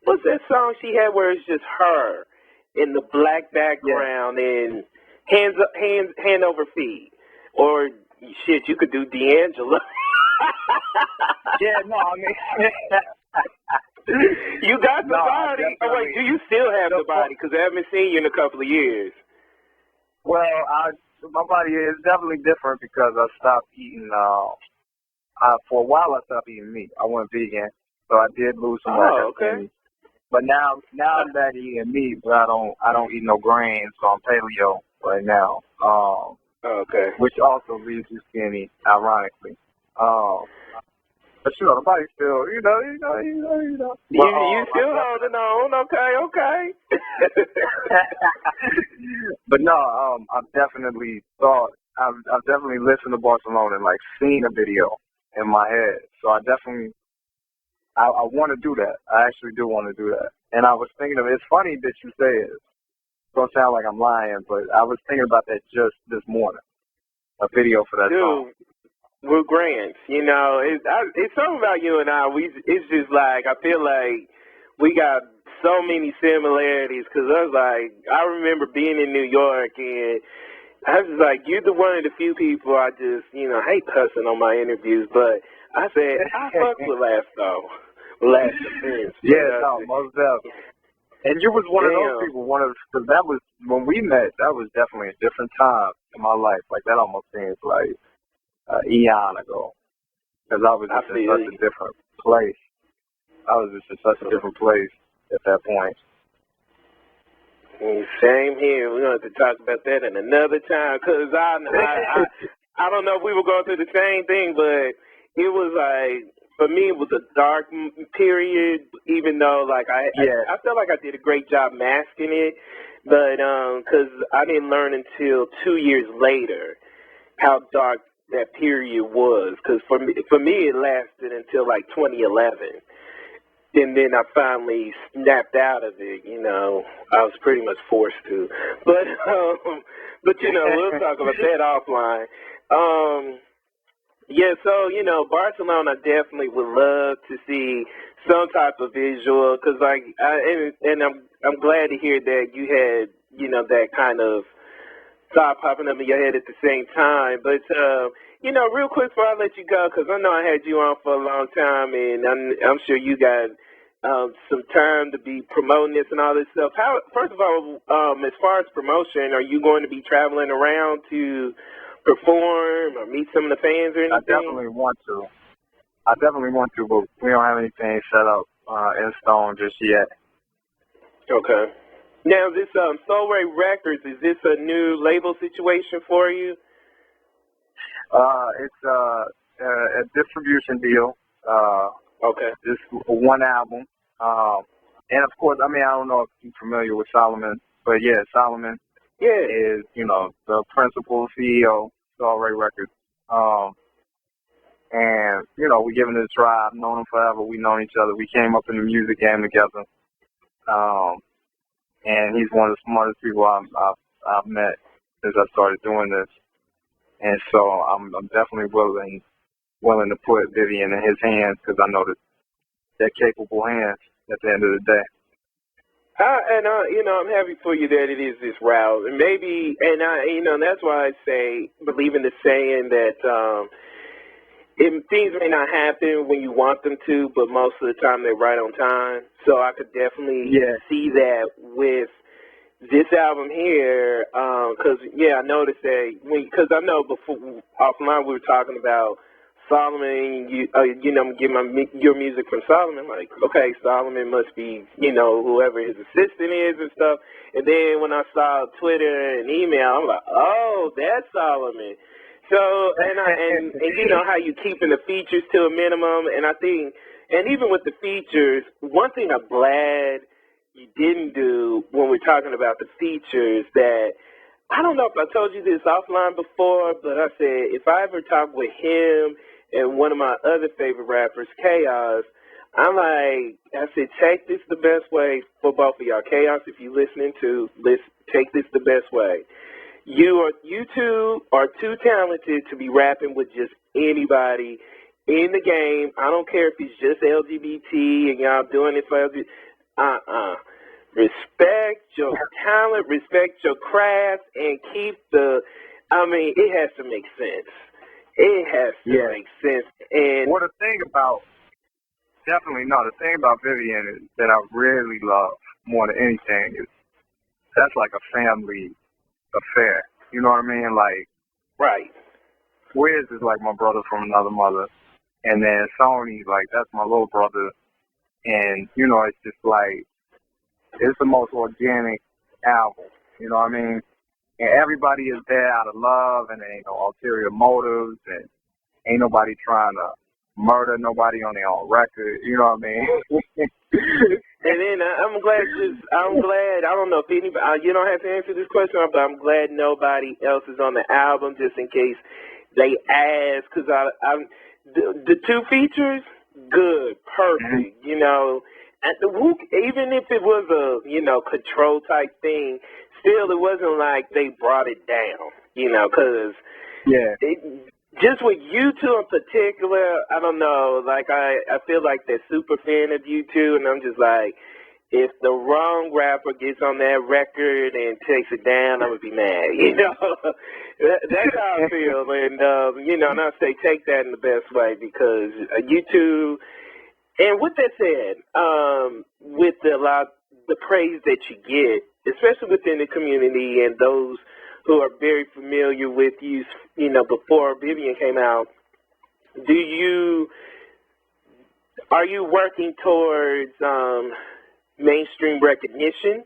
what's that song she had where it's just her in the black background and hand over feet? Or, shit, you could do D'Angelo. You got the body. Oh, wait, do you still have the body? Because I haven't seen you in a couple of years. Well, my body is definitely different because I stopped eating. For a while, I stopped eating meat. I went vegan, so I did lose some weight. Okay. But now I'm back eating meat, but I don't eat no grains, so I'm paleo right now. Okay. Which also leaves you skinny, ironically. But the body's still, you still holding on, okay. But no, I've definitely listened to Barcelona and like seen a video in my head. So I want to do that. I actually do want to do that. And I was thinking of it. It's funny that you say it. It's gonna sound like I'm lying, but I was thinking about that just this morning. A video for that song. We're Grants, it's something about you and I. It's just like I feel like we got so many similarities. Because I remember being in New York, and I was like, you're one of the few people I just, hate cussing on my interviews, but I said I fuck with LastO, LastO. Most definitely. And you was one of those people. Because that was when we met. That was definitely a different time in my life. Like that almost seems like eon ago, because I was just in such a different place. At that point. Same here. We're going to have to talk about that in another time, because I don't know if we were going through the same thing, but it was like, for me, it was a dark period, even though like I felt like I did a great job masking it, but because I didn't learn until 2 years later how dark that period was, because for me it lasted until like 2011, and then I finally snapped out of it. I was pretty much forced to, but we'll talk about that offline. So Barcelona, I definitely would love to see some type of visual, because I'm glad to hear that you had that kind of thought popping up in your head at the same time. But, real quick before I let you go, because I know I had you on for a long time, and I'm sure you got some time to be promoting this and all this stuff. First of all, as far as promotion, are you going to be traveling around to perform or meet some of the fans or anything? I definitely want to, but we don't have anything set up in stone just yet. Okay. Now, this Soul Ray Records, is this a new label situation for you? It's a distribution deal. Okay. Just one album. And of course, I don't know if you're familiar with Solomon, but yeah, Solomon is, the principal CEO of Soul Ray Records. And, we're giving it a try. I've known him forever. We've known each other. We came up in the music game together. And he's one of the smartest people I've met since I started doing this. And so I'm definitely willing to put Vivian in his hands because I know that they're capable hands at the end of the day. I'm happy for you that it is this route. And maybe, that's why I say, believe in the saying that things may not happen when you want them to, but most of the time they're right on time. So I could definitely see that with this album here, because, I noticed that, because I know before, offline we were talking about Solomon, getting your music from Solomon. Like, okay, Solomon must be, whoever his assistant is and stuff. And then when I saw Twitter and email, I'm like, oh, that's Solomon. So, and how you keeping the features to a minimum. And I think, and even with the features, one thing I'm glad you didn't do when we're talking about the features that, I don't know if I told you this offline before, but I said if I ever talk with him and one of my other favorite rappers, Chaos, I said, take this the best way for both of y'all. Chaos, if you're listening to, take this the best way. You two are too talented to be rapping with just anybody in the game. I don't care if it's just LGBT and y'all doing it for LGBT. Respect your talent, respect your craft, and keep it has to make sense. It has to make sense. And the thing about Vivian is that I really love more than anything is that's like a family affair. You know what I mean? Like, right. Twizz is like my brother from another mother. And then Sony, like, that's my little brother. And, it's just like, it's the most organic album. You know what I mean? And everybody is there out of love, and there ain't no ulterior motives, and ain't nobody trying to murder nobody on their own record. You know what I mean? And then I'm glad, I don't know if anybody, you don't have to answer this question, but I'm glad nobody else is on the album just in case they ask, because the two features, good, perfect, And even if it was a, control type thing, still it wasn't like they brought it down, because just with you two in particular, I don't know, like I feel like they're super fan of you two, and I'm just like, if the wrong rapper gets on that record and takes it down, I would be mad, That's how I feel, and, and I say take that in the best way, because you two. And with that said, with the praise that you get, especially within the community and those who are very familiar with you, before Vivian came out, are you working towards mainstream recognition?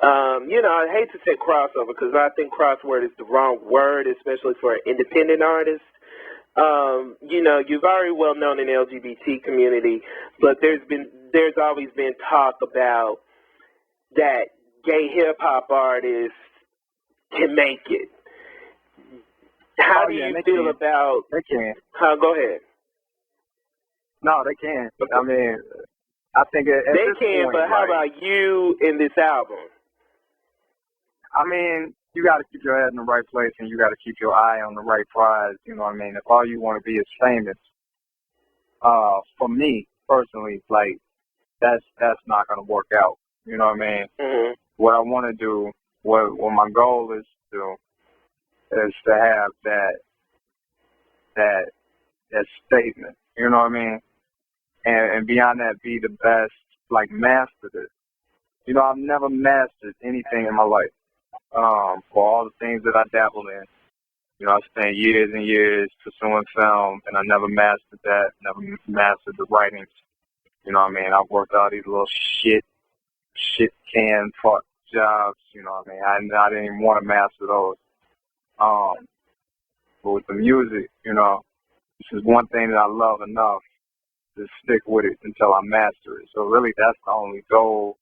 I hate to say crossover because I think crossword is the wrong word, especially for an independent artist. You've already well known in the LGBT community, but there's always been talk about that gay hip hop artists can make it. How do you feel about? They can. Go ahead. No, they can. I mean, I think they can. But how about you in this album? I mean, you got to keep your head in the right place, and you got to keep your eye on the right prize. You know what I mean? If all you want to be is famous, for me personally, like that's not gonna work out. You know what I mean? Mm-hmm. What I want to do what my goal is to have that statement. You know what I mean? And beyond that, be the best, like master this. You know, I've never mastered anything in my life. For all the things that I dabbled in. You know, I spent years and years pursuing film, and I never mastered that, never mastered the writing. You know what I mean? I've worked all these little shit can fuck jobs, you know what I mean? I didn't even want to master those. But with the music, you know, this is one thing that I love enough to stick with it until I master it. So really, that's the only goal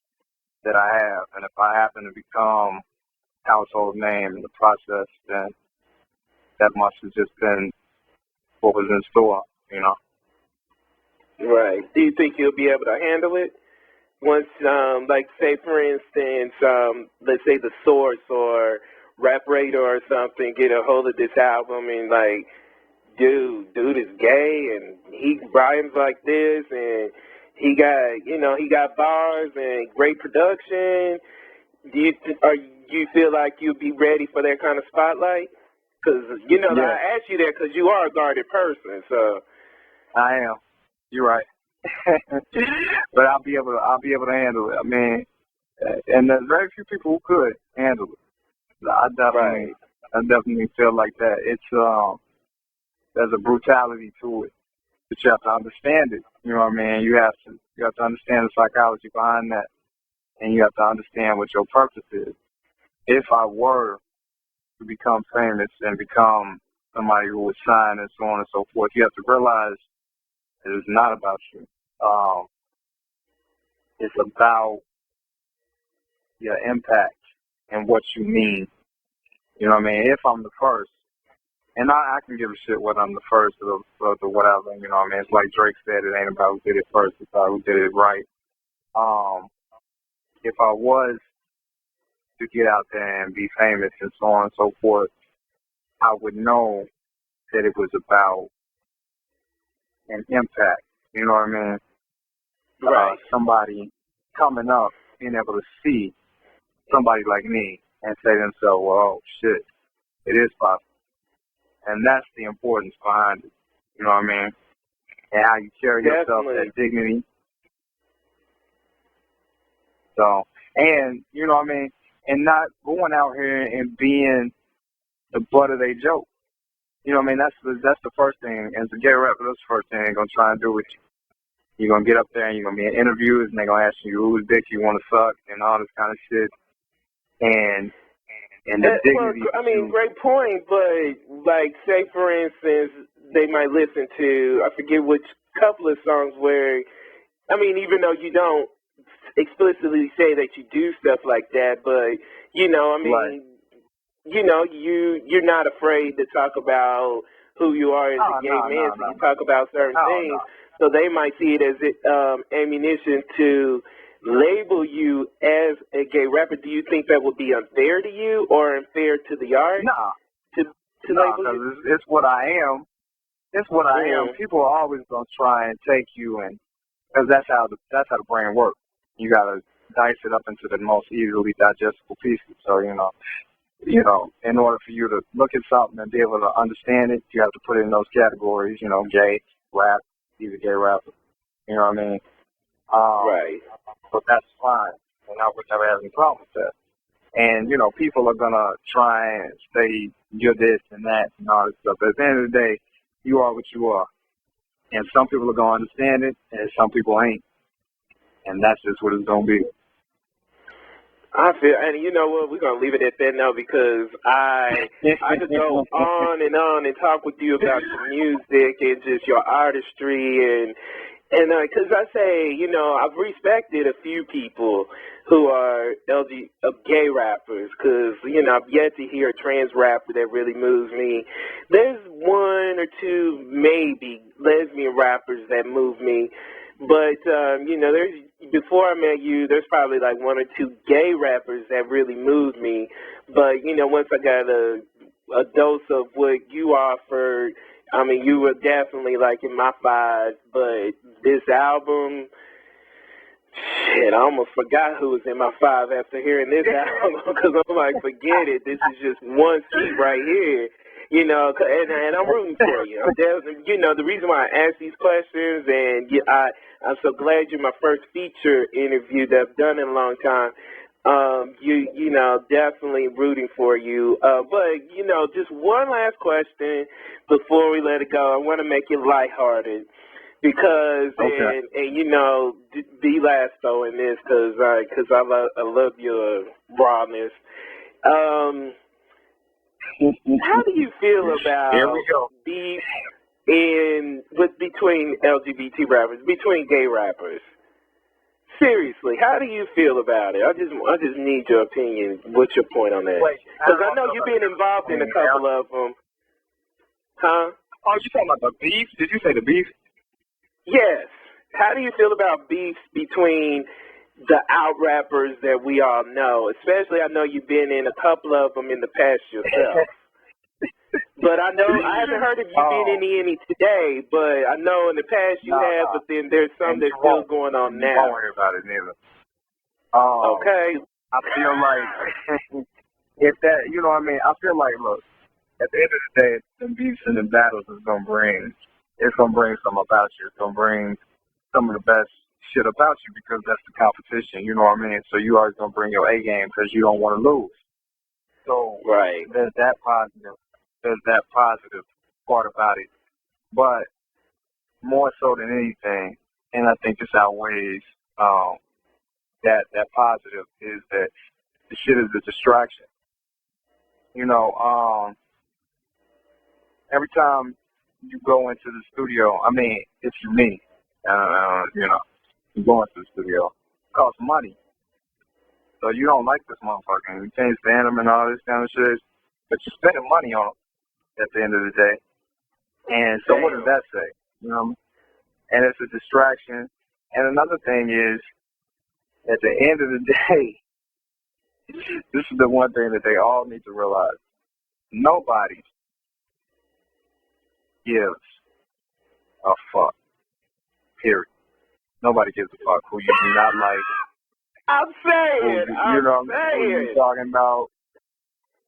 that I have. And if I happen to become household name in the process, then that must have just been what was in store, you know. Right. Do you think you'll be able to handle it once, like, say, for instance, let's say the Source or Rap Radar or something get a hold of this album and, like, dude is gay and Brian's like this and he got bars and great production. Do you feel like you'll be ready for that kind of spotlight? Because, you know, yeah. I asked you that because you are a guarded person, so. I am. You're right. But I'll be able to handle it. I mean, and there's very few people who could handle it. I definitely feel like that. It's there's a brutality to it, but you have to understand it. You know what I mean? You have to understand the psychology behind that, and you have to understand what your purpose is. If I were to become famous and become somebody who would sign and so on and so forth, you have to realize that it's not about you. It's about your impact and what you mean. You know what I mean? If I'm the first, and I can give a shit whether I'm the first or whatever. You know what I mean? It's like Drake said, it ain't about who did it first, it's about who did it right. If I was to get out there and be famous and so on and so forth, I would know that it was about an impact. You know what I mean? Right. Somebody coming up, being able to see somebody like me and say to themselves, well, oh, shit, it is possible. And that's the importance behind it. You know what I mean? And how you carry yourself, that dignity. So, and, you know what I mean? And not going out here and being the butt of their joke. You know what I mean? That's the first thing. As a gay rapper, that's the first thing they're going to try and do with you. You're going to get up there and you're going to be in interviews and they're going to ask you whose dick you want to suck and all this kind of shit. And the dignity. Well, I mean, great point, but, like, say, for instance, they might listen to, I forget which couple of songs where, I mean, even though you don't explicitly say that you do stuff like that, but, you know, I mean, right. You know, you're not afraid to talk about who you are as a gay man, so you talk about certain things. So they might see it as ammunition to label you as a gay rapper. Do you think that would be unfair to you or unfair to the art? No. To label you? It's what I am. It's what I am. People are always gonna try and take you in, because that's how the brain works. You gotta dice it up into the most easily digestible pieces. So you know, in order for you to look at something and be able to understand it, you have to put it in those categories. You know, gay, rap, he's a gay rapper. You know what I mean? Right. But that's fine, and I would never have any problem with that. And, you know, people are going to try and say you're this and that and all this stuff. But at the end of the day, you are what you are. And some people are going to understand it, and some people ain't. And that's just what it's going to be. I feel, and you know what, we're going to leave it at that now because I could go on and talk with you about your music and just your artistry and because I say, you know, I've respected a few people who are gay rappers because, you know, I've yet to hear a trans rapper that really moves me. There's one or two maybe lesbian rappers that move me, but, you know, before I met you, there's probably like one or two gay rappers that really moved me. But, you know, once I got a dose of what you offered, I mean, you were definitely like in my five, but this album, And I almost forgot who was in my 5 after hearing this album because I'm like, forget it. This is just one seat right here. You know, and I'm rooting for you. You know, the reason why I ask these questions, and I'm so glad you're my first feature interview that I've done in a long time. You know, definitely rooting for you. But, you know, just one last question before we let it go. I want to make it lighthearted because, and you know, be LastO in this because I love your rawness. How do you feel about beef between LGBT rappers, between gay rappers? Seriously, how do you feel about it? I just need your opinion. What's your point on that? Because I know you've been involved in a couple of them. Huh? Oh, you talking about the beef? Did you say the beef? Yes. How do you feel about beef between the out rappers that we all know? Especially, I know you've been in a couple of them in the past yourself. But I know I haven't heard of you being in any today. But I know in the past you have. But then there's some that's still going on now. Don't worry about it, neither. Okay. I feel like if that, you know what I mean. I feel like, look, at the end of the day, the beefs and the battles is gonna bring something about you. It's gonna bring some of the best shit about you because that's the competition. You know what I mean. So you always gonna bring your A game because you don't want to lose. So right. There's that positive part about it. But more so than anything, and I think this outweighs that positive, is that the shit is a distraction. You know, every time you go into the studio, I mean, it's me. You know, you go into the studio, it costs money. So you don't like this motherfucker, and you can't stand him and all this kind of shit, but you're spending money on him at the end of the day. And so what does that say? You know, and it's a distraction. And another thing is, at the end of the day, this is the one thing that they all need to realize. Nobody gives a fuck. Period. Nobody gives a fuck who you do not like. I'm saying. You know who you're talking about.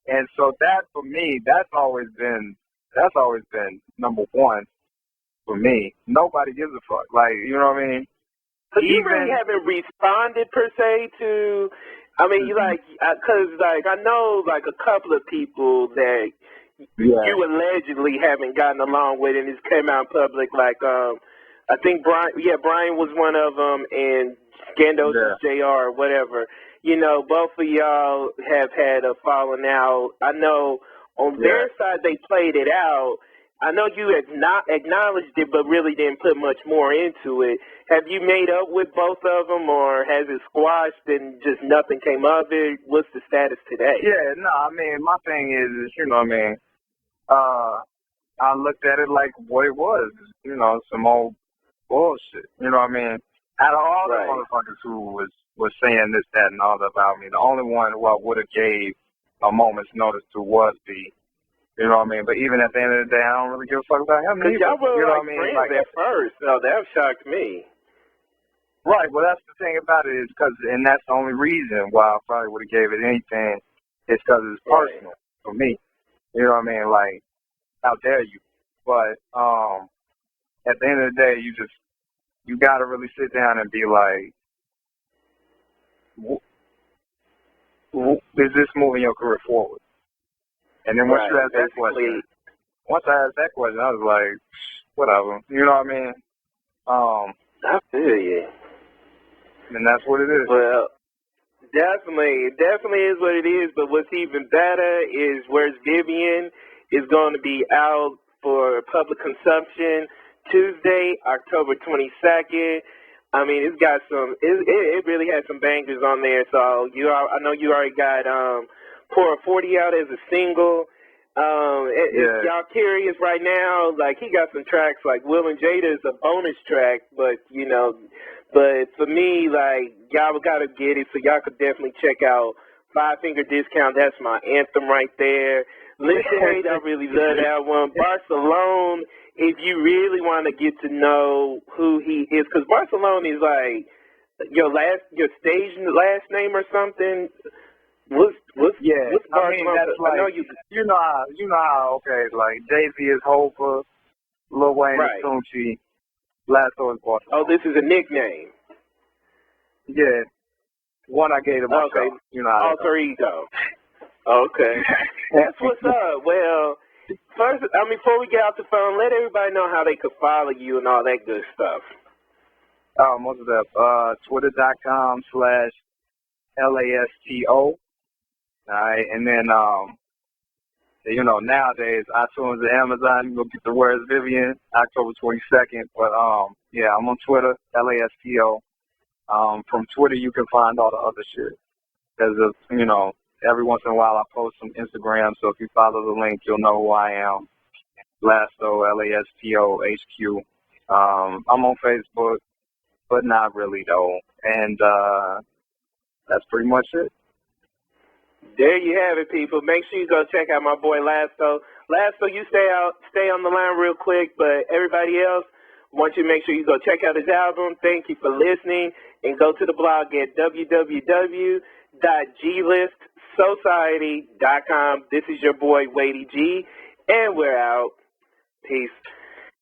And so that, for me, that's always been number one for me. Nobody gives a fuck. Like, you know what I mean? But you really haven't responded per se to, I mean, you like, because like I know like a couple of people that you allegedly haven't gotten along with, and it's came out in public. Like, I think Brian was one of them, and Scandocious JR or whatever. You know, both of y'all have had a falling out. I know on their side they played it out. I know you acknowledged it, but really didn't put much more into it. Have you made up with both of them, or has it squashed and just nothing came of it? What's the status today? Yeah, no, I mean, my thing is, you know what I mean, I looked at it like what it was, you know, some old bullshit, you know what I mean? Out of all the motherfuckers who was saying this, that, and all that about me, the only one who I would have gave a moment's notice to was B. You know what I mean? But even at the end of the day, I don't really give a fuck about him. Because y'all were you know like friends at first, so that shocked me. Right. Well, that's the thing about it is and that's the only reason why I probably would have gave it anything. It's because it's personal for me. You know what I mean? Like, how dare you? But at the end of the day, you got to really sit down and be like, is this moving your career forward? And then once you ask that question, I was like, whatever. You know what I mean? I feel you. And that's what it is. Well, definitely. It definitely is what it is. But what's even better is Where's Vivian is going to be out for public consumption Tuesday, October 22nd. I mean, it's got it really has some bangers on there. So I know you already got Pour 40 out as a single. If y'all curious right now, like he got some tracks like Will and Jada is a bonus track, but for me, like y'all gotta get it, so y'all could definitely check out 5 Finger Discount. That's my anthem right there. Listen, Hate, I really love that one. Barcelon, if you really want to get to know who he is, because Barcelon is like your stage last name or something? What's I mean, that's like, I know you how, okay, like Jay-Z is Hova, Lil Wayne is Chingy, LastO is Barcelon. Oh, this is a nickname. Yeah, one I gave to myself. Okay, You know how alter ego. Okay, that's what's up. Well, first, before we get off the phone, let everybody know how they could follow you and all that good stuff. Most of that, twitter.com/LASTO. All right, and then, nowadays, iTunes and Amazon, you go get the words Vivian, October 22nd. But, yeah, I'm on Twitter, LASTO. From Twitter, you can find all the other shit. Because, every once in a while I post some Instagram, so if you follow the link, you'll know who I am. LastO, LASTO, HQ. I'm on Facebook, but not really, though. And that's pretty much it. There you have it, people. Make sure you go check out my boy LastO. LastO, you stay on the line real quick, but everybody else, I want you to make sure you go check out his album. Thank you for listening, and go to the blog at www.GListSociety.com. This is your boy, Wadey G, and we're out. Peace.